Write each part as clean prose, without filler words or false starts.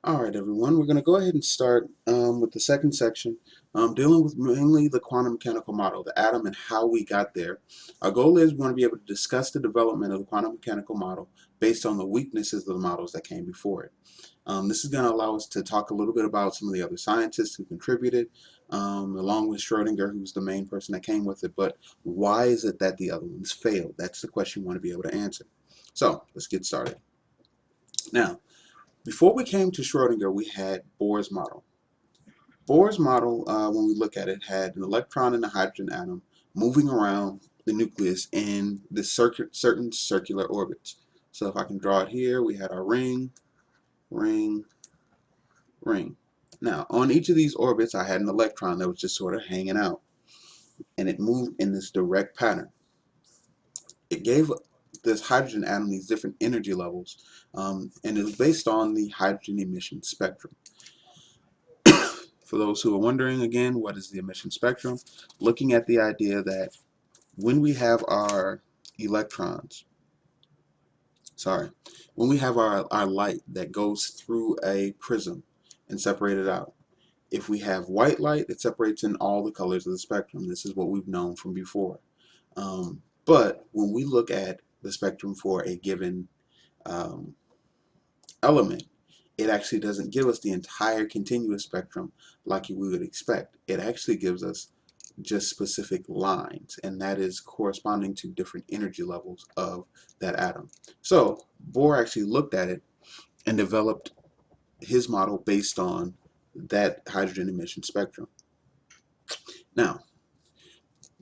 All right, everyone, we're going to go ahead and start with the second section, dealing with mainly the quantum mechanical model, the atom and how we got there. Our goal is we want to be able to discuss the development of the quantum mechanical model based on the weaknesses of the models that came before it. This is going to allow us to talk a little bit about some of the other scientists who contributed, along with Schrodinger, who's the main person that came with it. But why is it that the other ones failed? That's the question we want to be able to answer. So let's get started. Now, before we came to Schrodinger, we had Bohr's model. Bohr's model, when we look at it, had an electron and a hydrogen atom moving around the nucleus in this certain circular orbits. So if I can draw it here, we had our ring, ring, ring. Now, on each of these orbits, I had an electron that was just sort of hanging out, and it moved in this direct pattern. It gave this hydrogen atom these different energy levels, and it was based on the hydrogen emission spectrum. For those who are wondering, again, what is the emission spectrum? Looking at the idea that when we have our electrons, when we have our light that goes through a prism and separated out, if we have white light, it separates in all the colors of the spectrum. This is what we've known from before. But when we look at the spectrum for a given um, element, it actually doesn't give us the entire continuous spectrum like we would expect. It actually gives us just specific lines, and that is corresponding to different energy levels of that atom. So Bohr actually looked at it and developed his model based on that hydrogen emission spectrum. Now,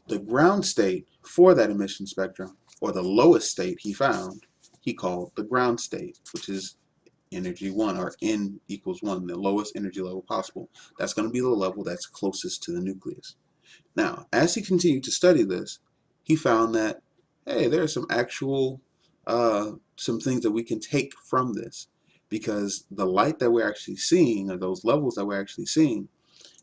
the ground state for that emission spectrum, or the lowest state he found, he called the ground state, which is energy 1, or n equals 1, the lowest energy level possible. That's going to be the level that's closest to the nucleus. Now, as he continued to study this, he found that, hey, there are some actual, some things that we can take from this, because the light that we're actually seeing, or those levels that we're actually seeing,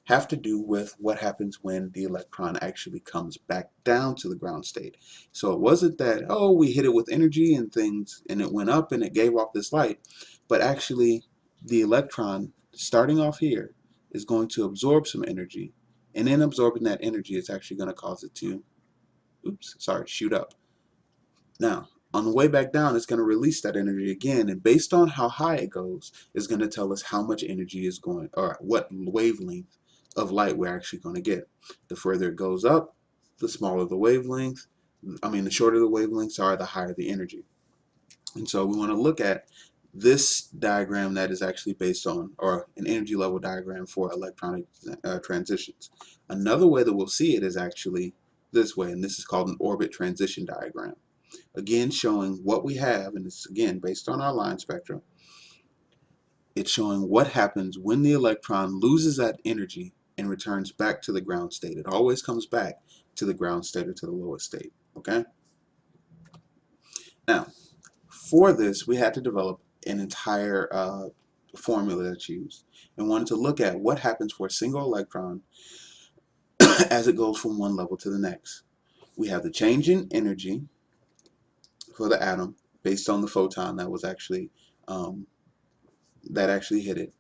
have to do with what happens when the electron actually comes back down to the ground state. So it wasn't that, oh, we hit it with energy and things, and it went up and it gave off this light, but actually the electron, starting off here, is going to absorb some energy, and in absorbing that energy, it's actually going to cause it to, shoot up. Now, on the way back down, it's going to release that energy again, and based on how high it goes, it's going to tell us how much energy is going, or what wavelength of light we're actually going to get. The further it goes up, the smaller the wavelength, the shorter the wavelength, the higher the energy. And so we want to look at this diagram that is actually based on, or an energy level diagram for electronic transitions. Another way that we'll see it is actually this way, and this is called an orbit transition diagram. Again, showing what we have, and it's again based on our line spectrum. It's showing what happens when the electron loses that energy and returns back to the ground state. It always comes back to the ground state, or to the lowest state, okay? Now, for this, we had to develop an entire formula that's used, and wanted to look at what happens for a single electron as it goes from one level to the next. We have the change in energy for the atom based on the photon that was actually hit it,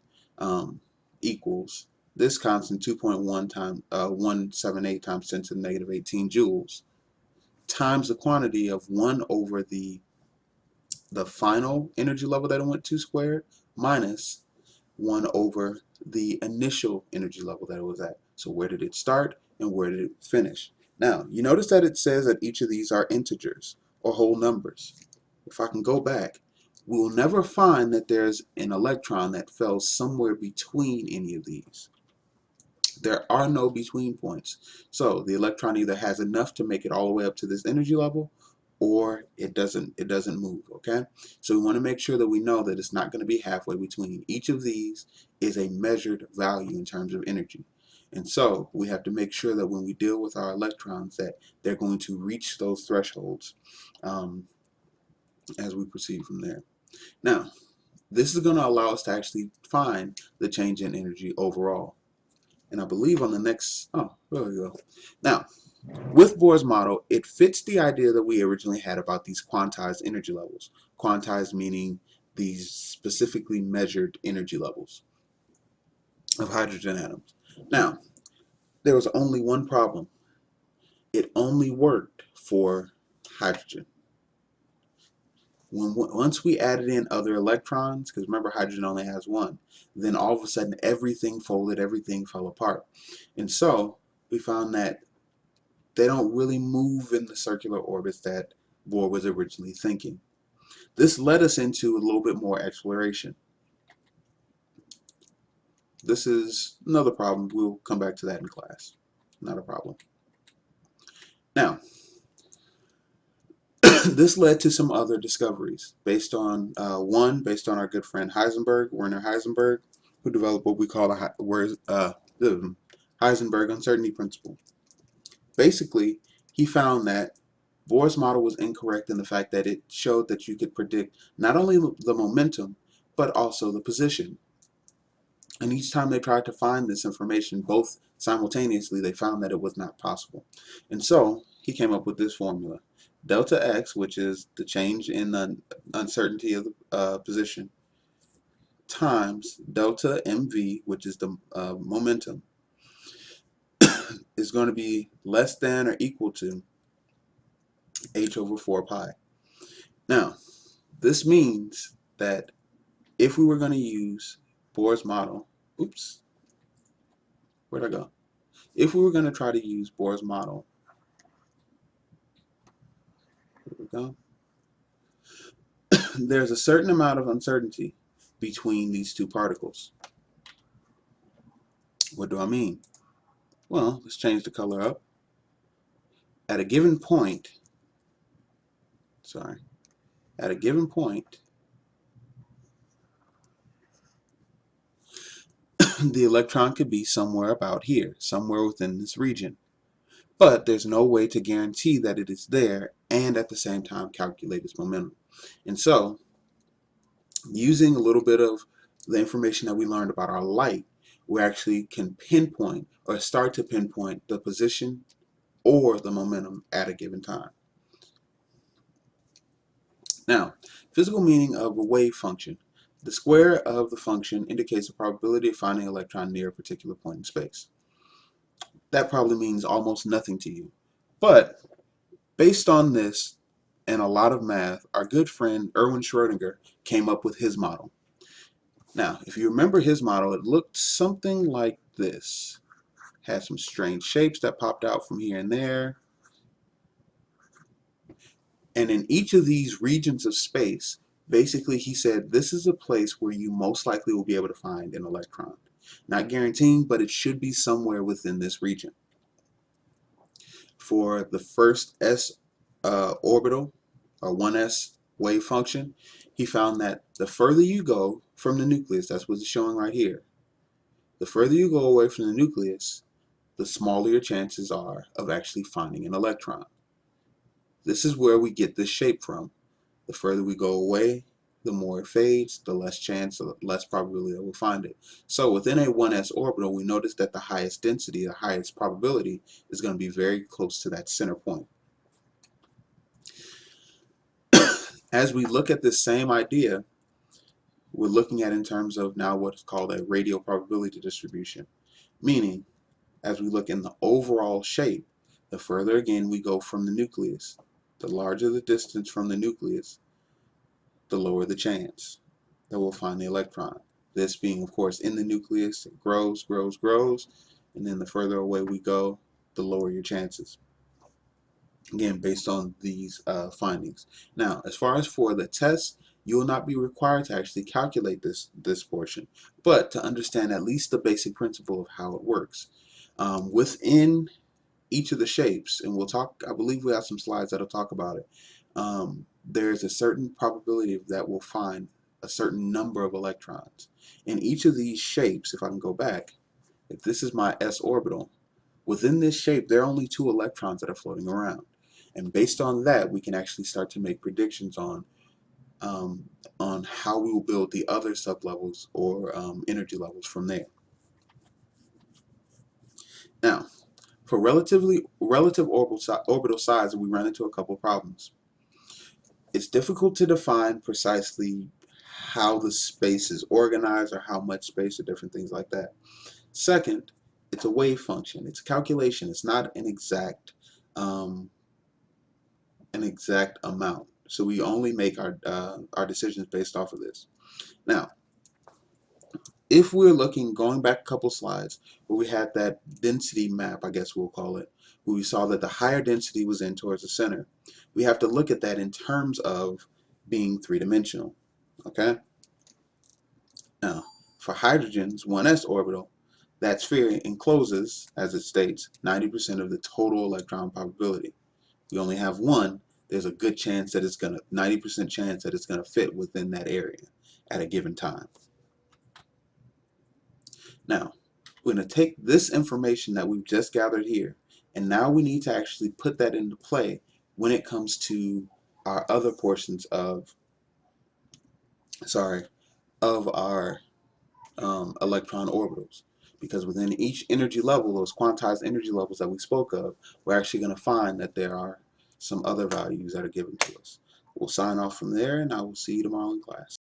equals this constant 2.1 times 178 times 10 to the negative 18 joules times the quantity of 1 over the final energy level that it went to squared minus 1 over the initial energy level that it was at. So where did it start and where did it finish? Now, you notice that it says that each of these are integers, or whole numbers. If I can go back, we will never find that there's an electron that fell somewhere between any of these. There are no between points. So the electron either has enough to make it all the way up to this energy level, or it doesn't move, okay? So we want to make sure that we know that it's not going to be halfway between. Each of these is a measured value in terms of energy. And so we have to make sure that when we deal with our electrons, that they're going to reach those thresholds as we proceed from there. Now, this is going to allow us to actually find the change in energy overall. And I believe on the next, there we go. Now, with Bohr's model, it fits the idea that we originally had about these quantized energy levels. Quantized meaning these specifically measured energy levels of hydrogen atoms. Now, there was only one problem. It only worked for hydrogen. Once we added in other electrons, because remember hydrogen only has one, then all of a sudden everything folded, everything fell apart. And so we found that they don't really move in the circular orbits that Bohr was originally thinking. This led us into a little bit more exploration. This is another problem. We'll come back to that in class. Not a problem. Now, this led to some other discoveries based on based on our good friend Heisenberg, Werner Heisenberg, who developed what we call the Heisenberg uncertainty principle. Basically, he found that Bohr's model was incorrect in the fact that it showed that you could predict not only the momentum, but also the position. And each time they tried to find this information, both simultaneously, they found that it was not possible. And so he came up with this formula. Delta x, which is the change in the uncertainty of the position, times delta mv, which is the momentum, is going to be less than or equal to h over 4 pi. Now, this means that if we were going to use Bohr's model, oops, where'd I go? If we were going to try to use Bohr's model, here we go, there's a certain amount of uncertainty between these two particles. What do I mean? Well, let's change the color up. At a given point, at a given point, the electron could be somewhere about here, somewhere within this region. But there's no way to guarantee that it is there and at the same time calculate its momentum. And so, using a little bit of the information that we learned about our light, we actually can pinpoint or start to pinpoint the position or the momentum at a given time. Now, physical meaning of a wave function. The square of the function indicates the probability of finding an electron near a particular point in space. That probably means almost nothing to you. But based on this and a lot of math, our good friend Erwin Schrödinger came up with his model. Now, if you remember his model, it looked something like this. Had some strange shapes that popped out from here and there. And in each of these regions of space, basically he said this is a place where you most likely will be able to find an electron. Not guaranteeing, but it should be somewhere within this region. For the first s orbital, or 1s wave function, he found that the further you go from the nucleus, that's what it's showing right here, the further you go away from the nucleus, the smaller your chances are of actually finding an electron. This is where we get this shape from. The further we go away, the more it fades, the less chance, the less probability that we'll find it. So within a 1s orbital, we notice that the highest density, the highest probability, is going to be very close to that center point. As we look at this same idea, we're looking at in terms of now what's called a radial probability distribution. Meaning, as we look in the overall shape, the further again we go from the nucleus, the larger the distance from the nucleus, the lower the chance that we'll find the electron. This being, of course, in the nucleus, it grows, grows, grows, and then the further away we go, the lower your chances. Again, based on these findings. Now, as far as for the test, you will not be required to actually calculate this portion, but to understand at least the basic principle of how it works. Within each of the shapes, and we'll talk, I believe we have some slides that'll talk about it, there's a certain probability that we'll find a certain number of electrons. In each of these shapes, if I can go back, if this is my s orbital, within this shape there are only 2 electrons that are floating around. And based on that, we can actually start to make predictions on how we will build the other sublevels or energy levels from there. Now, for relative orbital size, we run into a couple problems. It's difficult to define precisely how the space is organized or how much space or different things like that. Second, it's a wave function. It's a calculation. It's not an exact amount. So we only make our decisions based off of this. Now, if we're looking, going back a couple slides, where we had that density map, I guess we'll call it, where we saw that the higher density was in towards the center, we have to look at that in terms of being three-dimensional. Okay? Now, for hydrogen's 1s orbital, that sphere encloses, as it states, 90% of the total electron probability. We only have one. There's a good chance that it's going to, 90% chance that it's going to fit within that area at a given time. Now, we're going to take this information that we've just gathered here, and now we need to actually put that into play when it comes to our other portions of, our electron orbitals. Because within each energy level, those quantized energy levels that we spoke of, we're actually going to find that there are some other values that are given to us. We'll sign off from there, and I will see you tomorrow in class.